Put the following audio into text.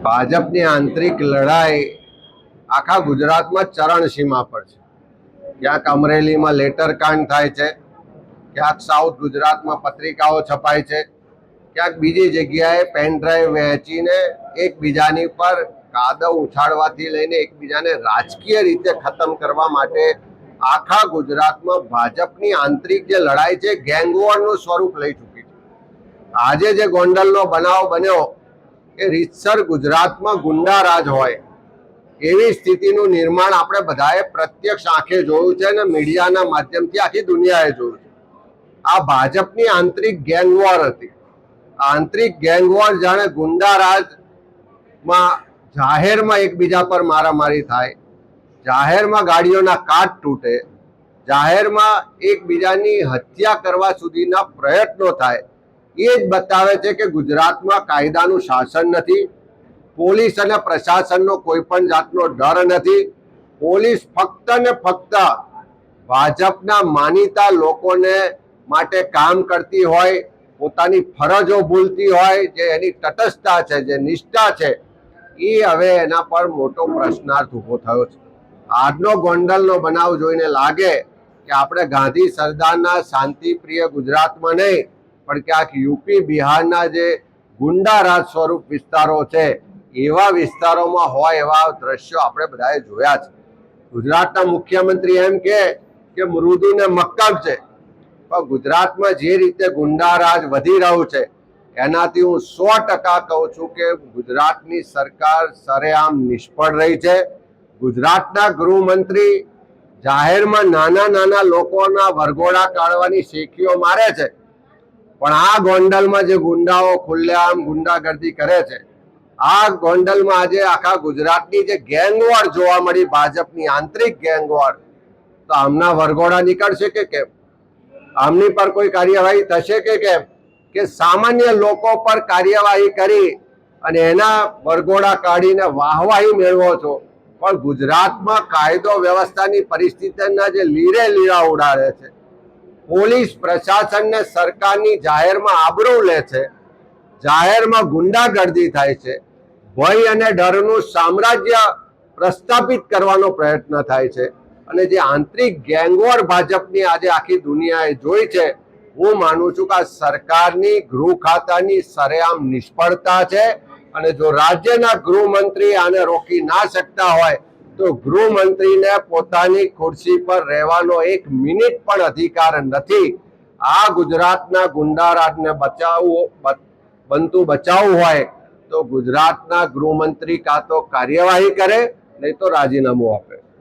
ભાજપની આંતરિક લડાઈ આખા ગુજરાતમાં ચરણસીમા પર છે. ક્યાંક અમરેલીમાં લેટરકાંડ થાય છે, ક્યાંક સાઉથ ગુજરાતમાં પત્રિકાઓ છપાય છે, ક્યાંક બીજી જગ્યાએ પેનડ્રાઈવ વહેંચીને એકબીજાની પર કાદવ ઉછાળવાથી લઈને એકબીજાને રાજકીય રીતે ખતમ કરવા માટે આખા ગુજરાતમાં ભાજપની આંતરિક જે લડાઈ છે ગેંગવોરનું સ્વરૂપ લઈ ચૂકી છે. આજે જે ગોંડલનો બનાવ બન્યો એ રીતસર ગુજરાતમાં ગુંડારાજ હોય એવી સ્થિતિનું નિર્માણ આપણે બધાએ પ્રત્યક્ષ આંખે જોયું છે અને મીડિયાના માધ્યમથી આખી દુનિયાએ જોયું છે. આ ભાજપની આંતરિક ગેંગવોર હતી. આંતરિક ગેંગવોર જાણે ગુંડારાજમાં જાહેરમાં એકબીજા પર મારામારી થાય, જાહેરમાં ગાડીઓના કાચ તૂટે, જાહેરમાં એકબીજાની હત્યા કરવા સુધીના પ્રયત્નો થાય, એ જ બતાવે છે કે ગુજરાતમાં કાયદાનું શાસન નથી, પોલીસ અને પ્રશાસનનો કોઈ પણ જાતનો ડર નથી. પોલીસ ફક્ત ને ફક્ત ભાજપના માનીતા લોકોને માટે કામ કરતી હોય, પોતાની ફરજો ભૂલતી હોય, જે એની તટસ્થતા છે, જે નિષ્ઠા છે, એ હવે એના પર મોટો પ્રશ્નાર્થ ઊભો થયો છે. આજનો ગોંડલનો બનાવ જોઈને લાગે કે આપણે ગાંધી સરદારના શાંતિપ્રિય ગુજરાતમાં નહીં પણ ક્યાંક યુપી બિહારના જે ગુંડારાજ સ્વરૂપ વિસ્તારો છે એવા વિસ્તારોમાં હોય એવા દ્રશ્યો આપણે બધાએ જોયા છે. ગુજરાતના મુખ્યમંત્રી એમ કે મૃદુ ને મક્કમ છે, પણ ગુજરાતમાં જે રીતે ગુંડારાજ વધી રહ્યું છે એનાથી હું 100% કહું છું કે ગુજરાતની સરકાર સરેઆમ નિષ્ફળ રહી છે. ગુજરાતના ગૃહમંત્રી જાહેરમાં નાના નાના લોકોના વરઘોડા કાઢવાની શેખીઓ મારે છે, પણ આ ગોંડલમાં જે ગુંડાઓ ખુલ્લેઆમ ગુંડાગર્દી કરે છે, આ ગોંડલમાં આજે આખા ગુજરાતની જે ગેંગવોર જોવા મળી, ભાજપની આંતરિક ગેંગવોર, તો આમના વરઘોડા નીકળશે કે કેમ? આમની પર કોઈ કાર્યવાહી થશે કે કેમ? કે સામાન્ય લોકો પર કાર્યવાહી કરી અને એના વરઘોડા કાઢીને વાહવાહી મેળવો છો, પણ ગુજરાતમાં કાયદો વ્યવસ્થાની પરિસ્થિતિના જે લીરે લીરા ઉડાડે છે, પોલીસ પ્રશાસનને સરકારની જાહેરમાં આબરૂ લે છે, જાહેરમાં ગુંડાગર્દી થાય છે, ભય અને ડરનું સામ્રાજ્ય પ્રસ્થાપિત કરવાનો પ્રયત્ન થાય છે, અને જે આંતરિક ગેંગવોર ભાજપની આજે આખી દુનિયાએ જોઈ છે, હું માનું છું કે આ સરકારની ગૃહ ખાતાની સરેઆમ નિષ્ફળતા છે. અને જો રાજ્યના ગૃહમંત્રી આને રોકી ના શકતા હોય તો ગૃહમંત્રીને પોતાની ખુરશી પર રહેવાનો 1 મિનિટ પણ અધિકાર નથી. આ ગુજરાતના ગુંડારાજને બચાવવું હોય તો ગુજરાતના ગૃહમંત્રી કાં તો કાર્યવાહી કરે, નહીં તો રાજીનામું આપે.